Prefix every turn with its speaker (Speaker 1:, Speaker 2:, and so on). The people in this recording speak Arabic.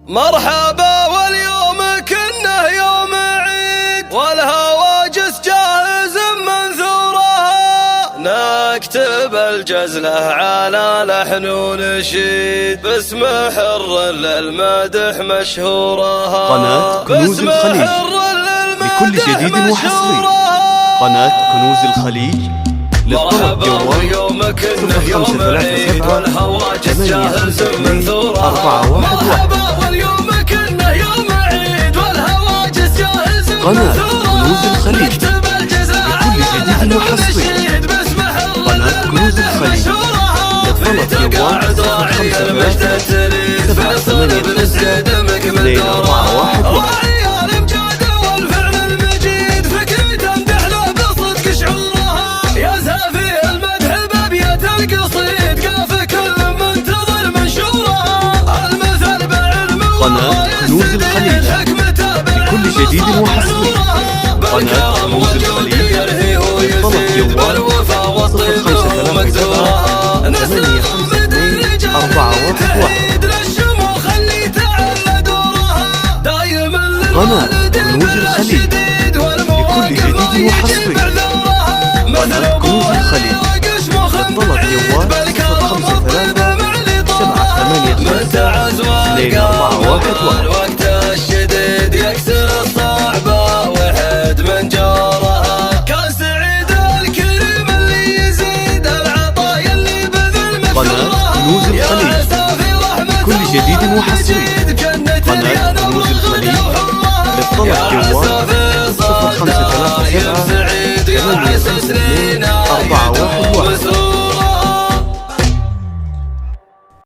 Speaker 1: مرحبا واليوم كنه يوم عيد والهواجس جاهز منثورها، نكتب الجزلة على لحن ونشيد باسم حر للمدح مشهورها.
Speaker 2: قناة كنوز الخليج لكل جديد وحصري. قناة كنوز الخليج للطلب
Speaker 1: اليوم كنه يوم عيد والهواجس جاهز منثورها. مرحبا واليوم كنه يوم عيد والهواجس جاهز منثورها.
Speaker 2: قناة كنوز الخليج لكل جديد وحصري. قناة كنوز الخليج للطلب جوال 0538524811. قناة كنوز الخليج لكل جديد وحصري. قناة كنوز الخليج للطلب جوال 0538524811. قناة كنوز الخليج لكل جديد وحصري. قناة كنوز الخليج للطلب جوال 0538524811.
Speaker 1: الوقت الشديد يكسر الصعبة وحد من جارها، كان سعيد الكريم اللي يزيد العطايا اللي بذل مكسورها.
Speaker 2: قناة كنوز الخليج لكل جديد وحصري. قناة كنوز الخليج للطلب جوال 0538524811.